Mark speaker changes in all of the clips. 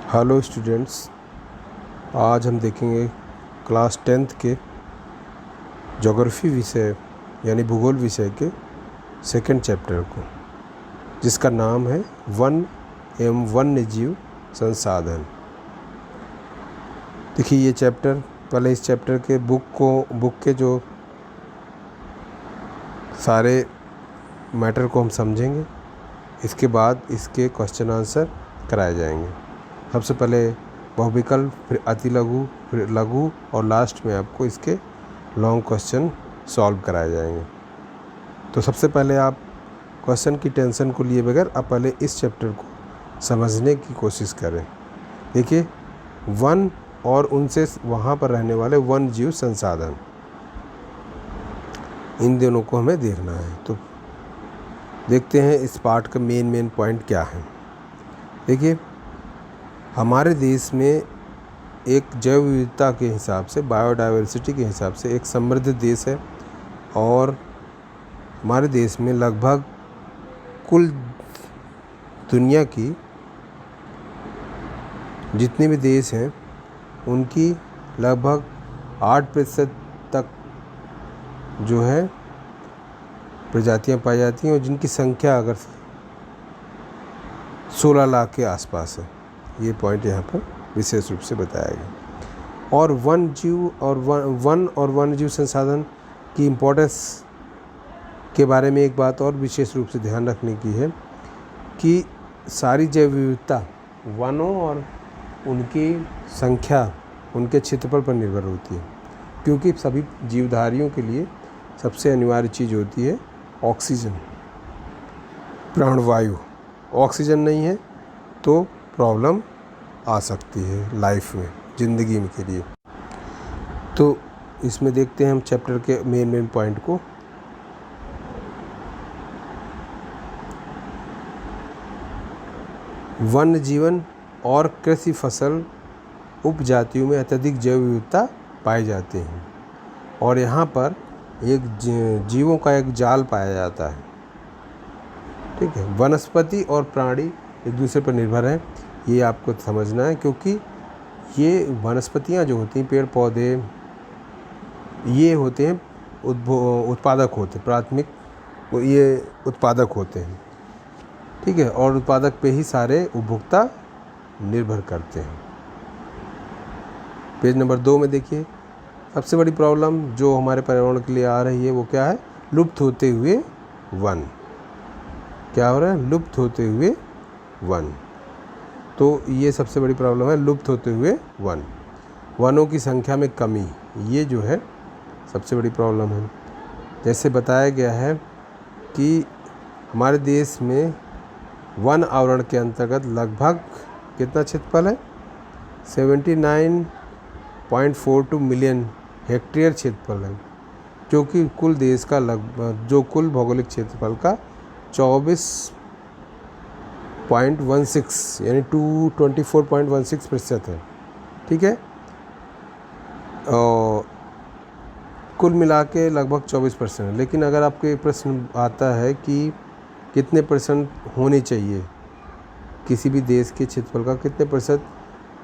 Speaker 1: Hello students, आज हम देखेंगे क्लास 10th के ज्योग्राफी विषय यानी भूगोल विषय के सेकंड चैप्टर को, जिसका नाम है वन एवं वन्यजीव संसाधन। देखिए ये चैप्टर, पहले इस चैप्टर के बुक के जो सारे मैटर को हम समझेंगे, इसके बाद इसके क्वेश्चन आंसर कराए जाएंगे। सबसे पहले बहुविकल्प, फिर अति लघु, फिर लघु और लास्ट में आपको इसके लॉन्ग क्वेश्चन सॉल्व कराए जाएंगे। तो सबसे पहले आप क्वेश्चन की टेंशन को लिए बगैर आप पहले इस चैप्टर को समझने की कोशिश करें। देखिए, वन और उनसे वहाँ पर रहने वाले वन जीव संसाधन, इन दोनों को हमें देखना है। तो देखते हैं इस पार्ट का मेन पॉइंट क्या है। देखिए, हमारे देश में एक जैव विविधता के हिसाब से, बायोडाइवर्सिटी के हिसाब से एक समृद्ध देश है, और हमारे देश में लगभग कुल दुनिया की जितने भी देश हैं उनकी लगभग 8% तक जो है प्रजातियां पाई जाती हैं, और जिनकी संख्या अगर 16 लाख के आसपास है। ये पॉइंट यहाँ पर विशेष रूप से बताया गया। और वन और वन्यजीव संसाधन की इम्पोर्टेंस के बारे में एक बात और विशेष रूप से ध्यान रखने की है कि सारी जैव विविधता वनों और उनकी संख्या उनके क्षेत्रफल पर निर्भर होती है, क्योंकि सभी जीवधारियों के लिए सबसे अनिवार्य चीज़ होती है ऑक्सीजन, प्राणवायु। ऑक्सीजन नहीं है तो प्रॉब्लम आ सकती है लाइफ में, ज़िंदगी में के लिए। तो इसमें देखते हैं हम चैप्टर के मेन पॉइंट को। वन्य जीवन और कृषि फसल उपजातियों में अत्यधिक जैव विविधता पाई जाती है, और यहाँ पर एक जीवों का एक जाल पाया जाता है। ठीक है, वनस्पति और प्राणी एक दूसरे पर निर्भर हैं, ये आपको समझना है, क्योंकि ये वनस्पतियाँ जो होती हैं, पेड़ पौधे, ये होते हैं उत्पादक होते हैं, प्राथमिक ये उत्पादक होते हैं। ठीक है, और उत्पादक पे ही सारे उपभोक्ता निर्भर करते हैं। पेज नंबर 2 में देखिए, सबसे बड़ी प्रॉब्लम जो हमारे पर्यावरण के लिए आ रही है वो क्या है? लुप्त होते हुए वन। क्या हो रहा है? लुप्त होते हुए वन। तो ये सबसे बड़ी प्रॉब्लम है, लुप्त होते हुए वन, वनों की संख्या में कमी, ये जो है सबसे बड़ी प्रॉब्लम है। जैसे बताया गया है कि हमारे देश में वन आवरण के अंतर्गत लगभग कितना क्षेत्रफल है? 79.42 मिलियन हेक्टेयर क्षेत्रफल है, जो कि कुल देश का लगभग, जो कुल भौगोलिक क्षेत्रफल का 24.16 यानी 24.16% है। ठीक है, और कुल मिला के लगभग 24% है। लेकिन अगर आपको एक प्रश्न आता है कि कितने परसेंट होने चाहिए, किसी भी देश के क्षेत्रफल का कितने प्रतिशत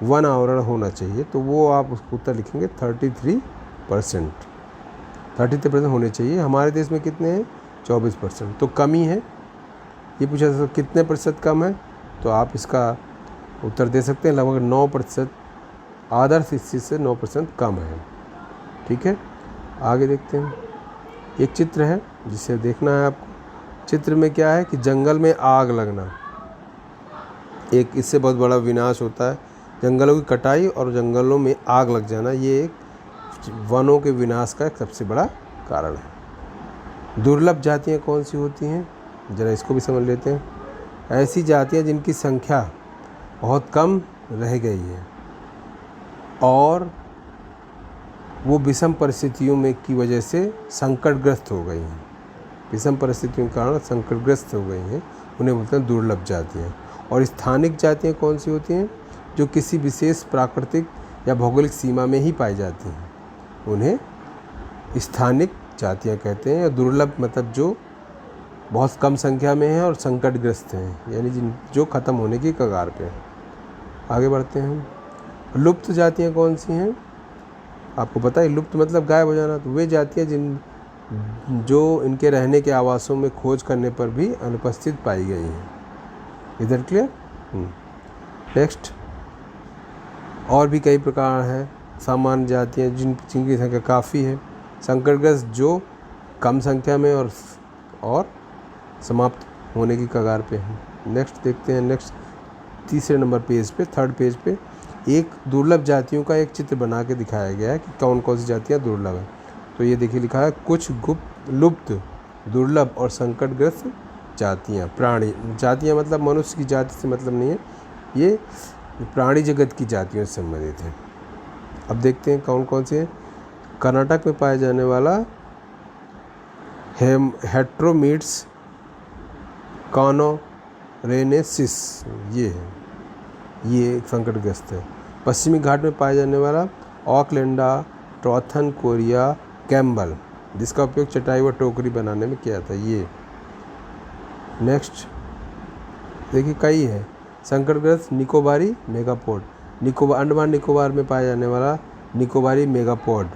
Speaker 1: वन आवरण होना चाहिए, तो वो आप उसको उत्तर लिखेंगे 33%। 33% होने चाहिए। हमारे देश में कितने हैं? 24%, तो कमी है। ये पूछा जा सकता कितने प्रतिशत कम है, तो आप इसका उत्तर दे सकते हैं लगभग 9%, आदर्श स्थिति से 9% कम है। ठीक है, आगे देखते हैं। एक चित्र है जिसे देखना है आपको। चित्र में क्या है कि जंगल में आग लगना, एक इससे बहुत बड़ा विनाश होता है। जंगलों की कटाई और जंगलों में आग लग जाना, ये एक वनों के विनाश का एक सबसे बड़ा कारण है। दुर्लभ जातियाँ कौन सी होती हैं, ज़रा इसको भी समझ लेते हैं। ऐसी जातियाँ जिनकी संख्या बहुत कम रह गई है और वो विषम परिस्थितियों में की वजह से संकटग्रस्त हो गई हैं, विषम परिस्थितियों के कारण संकटग्रस्त हो गई हैं, उन्हें बोलते हैं दुर्लभ जातियाँ। और स्थानिक जातियाँ कौन सी होती हैं? जो किसी विशेष प्राकृतिक या भौगोलिक सीमा में ही पाई जाती हैं, उन्हें स्थानिक जातियाँ कहते हैं। या दुर्लभ मतलब जो बहुत कम संख्या में हैं और संकटग्रस्त हैं, यानी जो ख़त्म होने की कगार पे हैं। आगे बढ़ते हैं। लुप्त जातियाँ कौन सी हैं? आपको पता है लुप्त मतलब गायब हो जाना। तो वे जातियाँ जो इनके रहने के आवासों में खोज करने पर भी अनुपस्थित पाई गई हैं। इधर क्लियर? नेक्स्ट, और भी कई प्रकार हैं सामान्य जातियाँ जिनकी संख्या काफ़ी है। संकटग्रस्त जो कम संख्या में और समाप्त होने की कगार पे हैं। नेक्स्ट देखते हैं। नेक्स्ट तीसरे नंबर पेज पे, थर्ड पेज पे एक दुर्लभ जातियों का एक चित्र बना के दिखाया गया है कि कौन कौन सी जातियाँ दुर्लभ हैं। तो ये देखिए लिखा है कुछ लुप्त, दुर्लभ और संकटग्रस्त जातियाँ। प्राणी जातियाँ मतलब मनुष्य की जाति से मतलब नहीं है, ये प्राणी जगत की जातियों से संबंधित है। अब देखते हैं कौन कौन से हैं। कर्नाटक में पाया जाने वाला हेट्रोमिट्स कानोरेनेसिस ये है, ये संकटग्रस्त है। पश्चिमी घाट में पाया जाने वाला ऑकलैंडा ट्रॉथन कोरिया कैम्बल, जिसका उपयोग चटाई व टोकरी बनाने में किया था, ये। नेक्स्ट देखिए कई है। संकटग्रस्त निकोबारी मेगापोड, अंडमान निकोबार में पाया जाने वाला निकोबारी मेगापोड।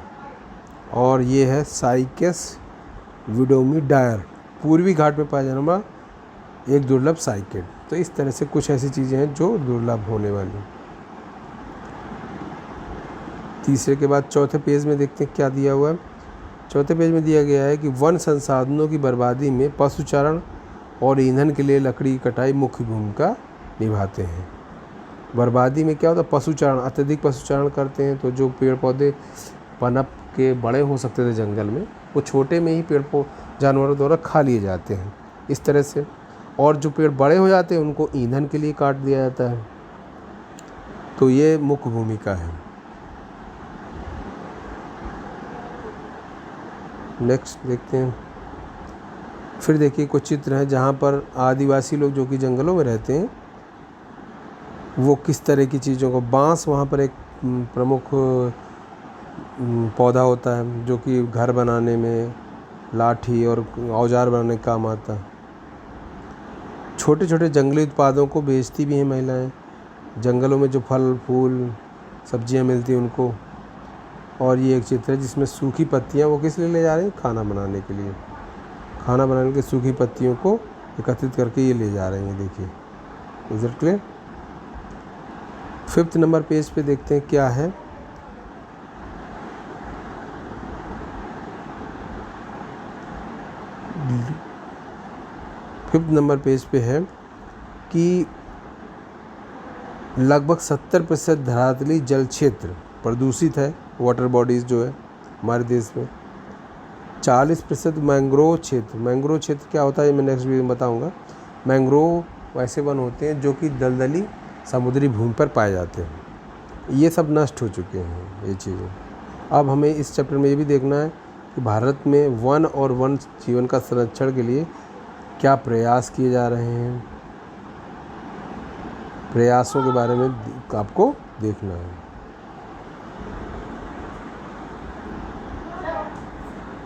Speaker 1: और ये है साइकेस विडोमी डायर, पूर्वी घाट में पाया जाने वाला एक दुर्लभ साइकेड। तो इस तरह से कुछ ऐसी चीज़ें हैं जो दुर्लभ होने वाली। तीसरे के बाद चौथे पेज में देखते हैं क्या दिया हुआ है। चौथे पेज में दिया गया है कि वन संसाधनों की बर्बादी में पशुचारण और ईंधन के लिए लकड़ी की कटाई मुख्य भूमिका निभाते हैं। बर्बादी में क्या होता है? पशुचारण, अत्यधिक पशुचारण करते हैं तो जो पेड़ पौधे पनप के बड़े हो सकते थे जंगल में, वो छोटे में ही जानवरों द्वारा खा लिए जाते हैं इस तरह से। और जो पेड़ बड़े हो जाते हैं उनको ईंधन के लिए काट दिया जाता है। तो ये मुख्य भूमिका है। नेक्स्ट देखते हैं। फिर देखिए कुछ चित्र हैं जहाँ पर आदिवासी लोग जो कि जंगलों में रहते हैं वो किस तरह की चीज़ों को, बांस वहाँ पर एक प्रमुख पौधा होता है जो कि घर बनाने में, लाठी और औजार बनाने का काम आता है। छोटे छोटे जंगली उत्पादों को बेचती भी हैं महिलाएं, जंगलों में जो फल फूल सब्जियां मिलती हैं उनको। और ये एक चित्र है जिसमें सूखी पत्तियां वो किस लिए ले जा रही हैं? खाना बनाने के लिए। खाना बनाने के सूखी पत्तियों को एकत्रित करके ये ले जा रहे हैं, देखिए। Is it clear? 5th number page पे देखते हैं क्या है। फिफ्थ नंबर पेज पे है कि लगभग 70% धरातली जल क्षेत्र प्रदूषित है, वाटर बॉडीज़ जो है हमारे देश में। 40% मैंग्रोव क्षेत्र, मैंग्रोव क्षेत्र क्या होता है मैं नेक्स्ट वीडियो में बताऊंगा। मैंग्रोव वैसे वन होते हैं जो कि दलदली समुद्री भूमि पर पाए जाते हैं, ये सब नष्ट हो चुके हैं ये चीज़ें। अब हमें इस चैप्टर में ये भी देखना है कि भारत में वन और वन जीवन का संरक्षण के लिए क्या प्रयास किए जा रहे हैं, प्रयासों के बारे में आपको देखना है।